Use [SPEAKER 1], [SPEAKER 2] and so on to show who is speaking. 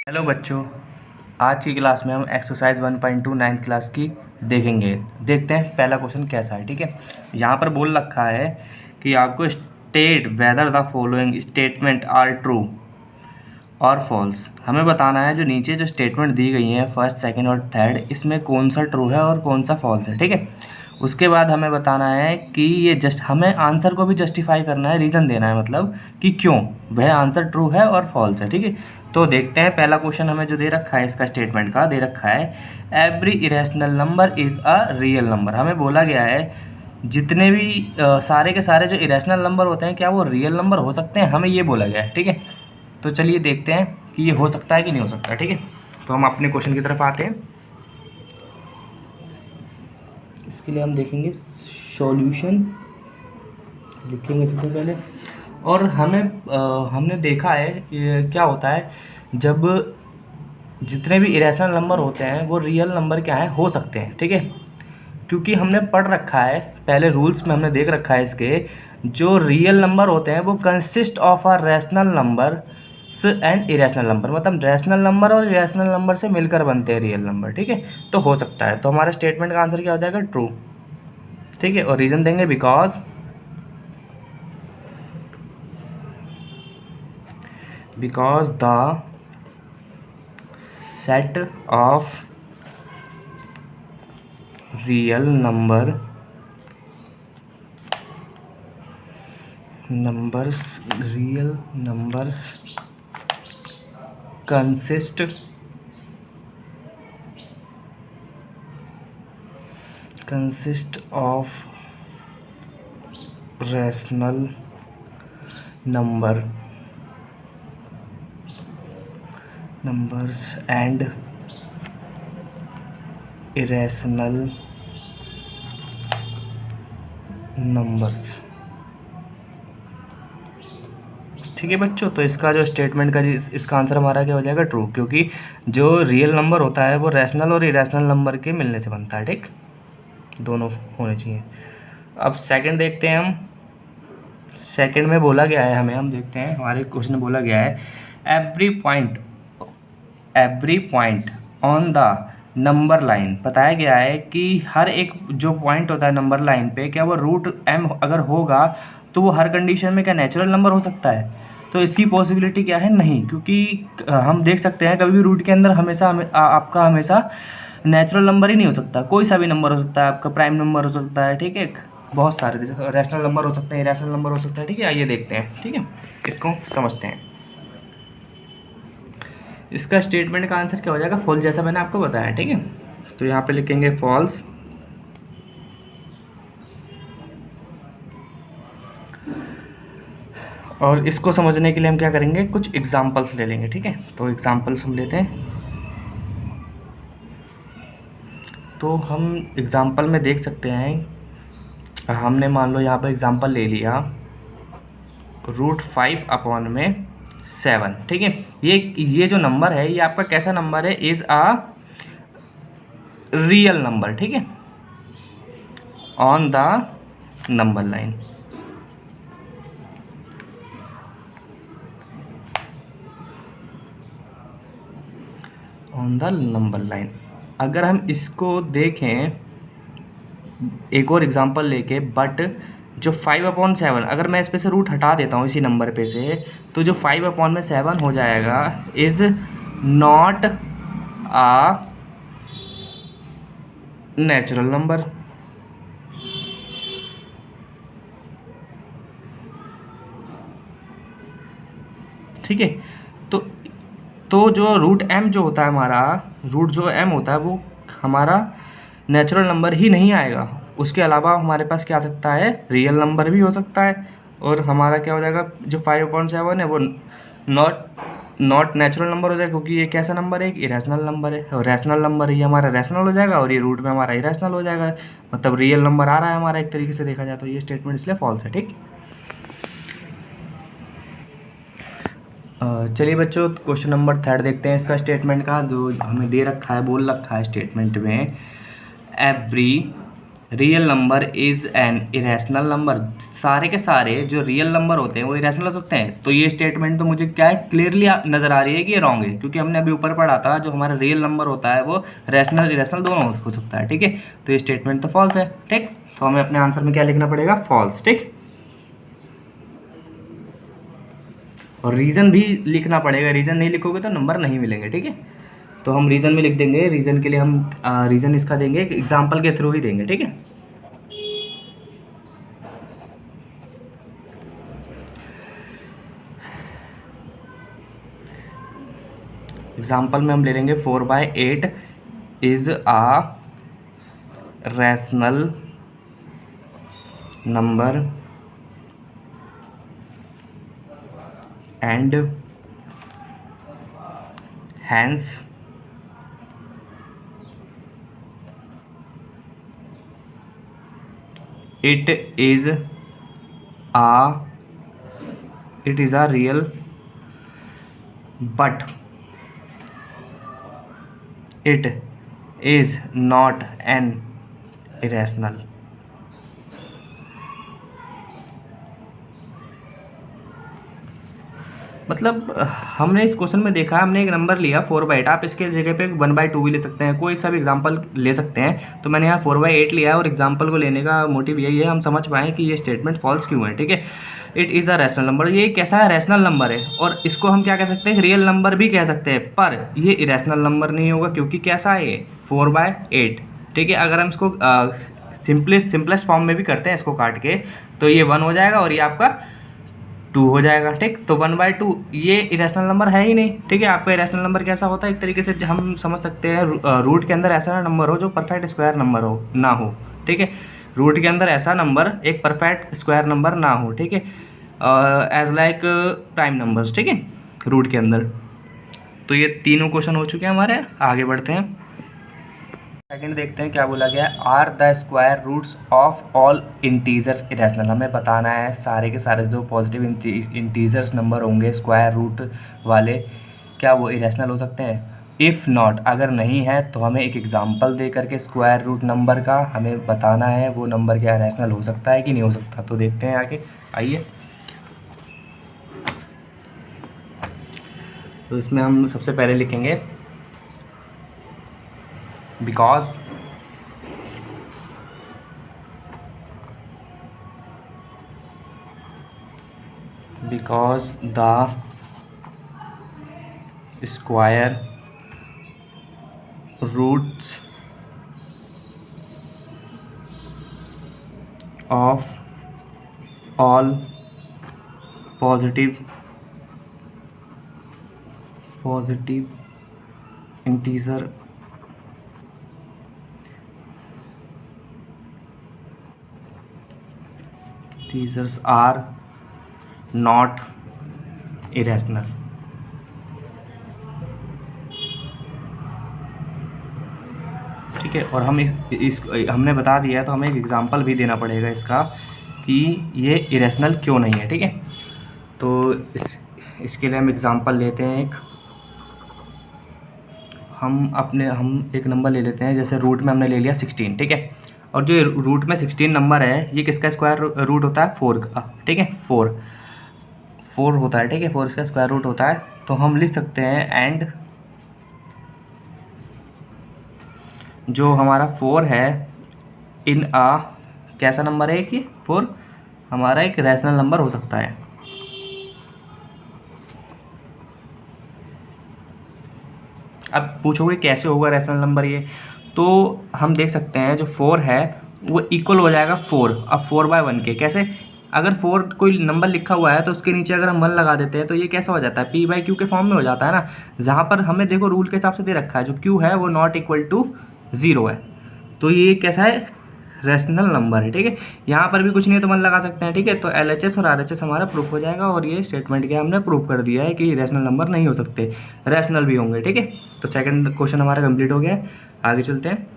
[SPEAKER 1] Hello बच्चों, आज की क्लास में हम एक्सरसाइज 1.2 नाइन्थ क्लास की देखेंगे। देखते हैं पहला क्वेश्चन कैसा है। ठीक है, यहाँ पर बोल रखा है कि आपको state whether the following statement are true और फॉल्स। हमें बताना है जो नीचे जो स्टेटमेंट दी गई हैं फर्स्ट, सेकंड और थर्ड, इसमें कौन सा ट्रू है और कौन सा फॉल्स है। ठीक है, उसके बाद हमें बताना है कि ये हमें आंसर को भी जस्टिफाई करना है, रीज़न देना है, मतलब कि क्यों वह आंसर ट्रू है और फॉल्स है। ठीक है, तो देखते हैं पहला क्वेश्चन हमें जो दे रखा है, इसका स्टेटमेंट का दे रखा है every irrational number is a real number. हमें बोला गया है जितने भी सारे के सारे जो इरेशनल नंबर होते हैं क्या वो रियल नंबर हो सकते हैं, हमें ये बोला गया है। ठीक है, तो चलिए देखते हैं कि ये हो सकता है कि नहीं हो सकता। ठीक है, तो हम अपने क्वेश्चन की तरफ आते हैं। इसके लिए हम देखेंगे सॉल्यूशन, लिखेंगे सबसे पहले। और हमने देखा है ये क्या होता है जब जितने भी इरेशनल नंबर होते हैं वो रियल नंबर क्या है हो सकते हैं। ठीक है, क्योंकि हमने पढ़ रखा है पहले रूल्स में, हमने देख रखा है इसके जो रियल नंबर होते हैं वो consist of a rational number and irrational number, मतलब रैशनल नंबर और इरेशनल नंबर से मिलकर बनते हैं रियल नंबर। ठीक है, तो हो सकता है, तो हमारे स्टेटमेंट का आंसर क्या हो जाएगा, ट्रू। ठीक है, और रीज़न देंगे because the set of real real numbers consist of rational numbers and irrational numbers. ठीक है बच्चों, तो इसका जो स्टेटमेंट का इसका आंसर हमारा क्या हो जाएगा, ट्रू, क्योंकि जो रियल नंबर होता है वो रैशनल और इरेशनल नंबर के मिलने से बनता है। ठीक, दोनों होने चाहिए। अब सेकंड देखते हैं हम। सेकंड में बोला गया है हमें, हम देखते हैं हमारे क्वेश्चन में बोला गया है every point on the number line. बताया गया है कि हर एक जो पॉइंट होता है नंबर लाइन पे, क्या वो रूट m अगर होगा तो वो हर कंडीशन में क्या नेचुरल नंबर हो सकता है। तो इसकी पॉसिबिलिटी क्या है, नहीं, क्योंकि हम देख सकते हैं कभी भी रूट के अंदर आपका हमेशा नेचुरल नंबर ही नहीं हो सकता, कोई सा भी नंबर हो सकता है, आपका प्राइम नंबर हो सकता है। ठीक है, बहुत सारे रैशनल नंबर हो सकते हैं, इरेशनल नंबर हो सकता है। ठीक है, आइए देखते हैं। ठीक है, इसको समझते हैं। इसका स्टेटमेंट का आंसर क्या हो जाएगा, फॉल्स, जैसा मैंने आपको बताया। ठीक है, तो यहाँ पे लिखेंगे फॉल्स। और इसको समझने के लिए हम क्या करेंगे, कुछ एग्जांपल्स ले लेंगे। ठीक है, तो एग्जांपल्स हम लेते हैं। तो हम एग्जांपल में देख सकते हैं, हमने मान लो यहाँ पर एग्जांपल ले लिया √5/7। ठीक है, ये जो नंबर है ये आपका कैसा नंबर है, इज अ रियल नंबर। ठीक है, on the number line. On the number line, अगर हम इसको देखें एक और एग्जांपल लेके, बट जो 5/7, अगर मैं इस पे से रूट हटा देता हूँ इसी नंबर पे से, तो जो 5/7 हो जाएगा is not a natural number. ठीक है, तो जो √m जो होता है हमारा, रूट जो m होता है वो हमारा नेचुरल नंबर ही नहीं आएगा। उसके अलावा हमारे पास क्या आ सकता है, रियल नंबर भी हो सकता है। और हमारा क्या हो जाएगा, जो 5/7 है वो नॉट नेचुरल नंबर हो जाएगा, क्योंकि ये कैसा नंबर है, इरेशनल नंबर है। और रैशनल नंबर है, ये हमारा रैशनल हो जाएगा, और ये रूट में हमारा इरेशनल हो जाएगा, मतलब रियल नंबर आ रहा है हमारा एक तरीके से देखा जाए तो। ये स्टेटमेंट इसलिए फॉल्स है। ठीक, चलिए बच्चों, क्वेश्चन नंबर थर्ड देखते हैं इसका स्टेटमेंट का, जो हमें दे रखा है, बोल रखा है स्टेटमेंट में every real number is an irrational number, सारे के सारे जो रियल नंबर होते हैं वो इरेशनल हो सकते हैं। तो ये स्टेटमेंट तो मुझे क्या है, क्लियरली नज़र आ रही है कि ये रॉन्ग है, क्योंकि हमने अभी ऊपर पढ़ा था जो हमारा रियल नंबर होता है वो रैशनल इरेशनल दोनों हो सकता है, ठीक है। तो ये स्टेटमेंट तो फॉल्स है, ठीक। तो हमें अपने आंसर में क्या लिखना पड़ेगा, फॉल्स, ठीक। और रीज़न भी लिखना पड़ेगा, रीज़न नहीं लिखोगे तो नंबर नहीं मिलेंगे, ठीक है। तो हम रीज़न में लिख देंगे, रीज़न के लिए हम रीज़न इसका देंगे एग्जाम्पल के थ्रू ही देंगे, ठीक है। एग्जाम्पल में हम ले लेंगे 4/8 is a rational number and hence it is a real but it is not an irrational। मतलब हमने इस क्वेश्चन में देखा, हमने एक नंबर लिया 4/8, आप इसके जगह पे 1/2 भी ले सकते हैं, कोई सा भी एग्जाम्पल ले सकते हैं। तो मैंने यहाँ 4/8 लिया है और एग्जाम्पल को लेने का मोटिव यही है हम समझ पाएँ कि ये स्टेटमेंट फॉल्स क्यों है, ठीक है। It is a rational number, ये कैसा है, रैशनल नंबर है, और इसको हम क्या कह सकते हैं, रियल नंबर भी कह सकते हैं, पर ये इरेशनल नंबर नहीं होगा, क्योंकि कैसा है ये 4/8, ठीक है। अगर हम इसको सिंपलेस्ट फॉर्म में भी करते हैं इसको काट के, तो ये 1 हो जाएगा और ये आपका 2 हो जाएगा, ठीक। तो 1/2 ये इरेशनल नंबर है ही नहीं, ठीक है। आपका इरेशनल नंबर कैसा होता है, एक तरीके से हम समझ सकते हैं रूट के अंदर ऐसा नंबर हो जो परफेक्ट स्क्वायर नंबर हो ना हो, ठीक है। रूट के अंदर ऐसा नंबर एक परफेक्ट स्क्वायर नंबर ना हो, ठीक है, एज लाइक प्राइम नंबर्स, ठीक है, रूट के अंदर। तो ये तीनों क्वेश्चन हो चुके हैं हमारे, आगे बढ़ते हैं। सेकंड देखते हैं क्या बोला गया है, are the square roots of all integers irrational. हमें बताना है सारे के सारे जो पॉजिटिव इंटीजर्स नंबर होंगे स्क्वायर रूट वाले, क्या वो इरेशनल हो सकते हैं। इफ़ नॉट, अगर नहीं है तो हमें एक एग्जांपल दे करके स्क्वायर रूट नंबर का हमें बताना है वो नंबर क्या इरेशनल हो सकता है कि नहीं हो सकता। तो देखते हैं आगे, आइए। तो इसमें हम सबसे पहले लिखेंगे because the square roots of all positive integers are not irrational। ठीक है, और हम इस हमने बता दिया है तो हमें एक एग्जांपल भी देना पड़ेगा इसका कि ये इरेशनल क्यों नहीं है, ठीक है। तो इसके लिए हम एग्जांपल लेते हैं एक, हम एक नंबर ले लेते हैं, जैसे रूट में हमने ले लिया 16, ठीक है। और जो रूट में 16 नंबर है ये किसका स्क्वायर रूट होता है, 4 का, ठीक है, 4 होता है, ठीक है, 4 इसका स्क्वायर रूट होता है। तो हम लिख सकते हैं एंड जो हमारा 4 है इन आ, कैसा नंबर है कि 4 हमारा एक रैशनल नंबर हो सकता है। अब पूछोगे कैसे होगा रैशनल नंबर ये, तो हम देख सकते हैं जो 4 है वो इक्वल हो जाएगा 4, अब 4/1 के, कैसे, अगर 4 कोई नंबर लिखा हुआ है तो उसके नीचे अगर हम 1 लगा देते हैं तो ये कैसा हो जाता है, p/q के फॉर्म में हो जाता है ना। जहाँ पर हमें देखो रूल के हिसाब से दे रखा है जो q है वो नॉट इक्वल टू 0 है, तो ये कैसा है, रैशनल नंबर है, ठीक है। यहाँ पर भी कुछ नहीं है तो 1 लगा सकते हैं, ठीक है। तो LHS और RHS हमारा प्रूफ हो जाएगा, और ये स्टेटमेंट क्या हमने प्रूफ कर दिया है कि रैशनल नंबर नहीं हो सकते, रैशनल भी होंगे, ठीक है। तो सेकंड क्वेश्चन हमारा कंप्लीट हो गया है, आगे चलते हैं।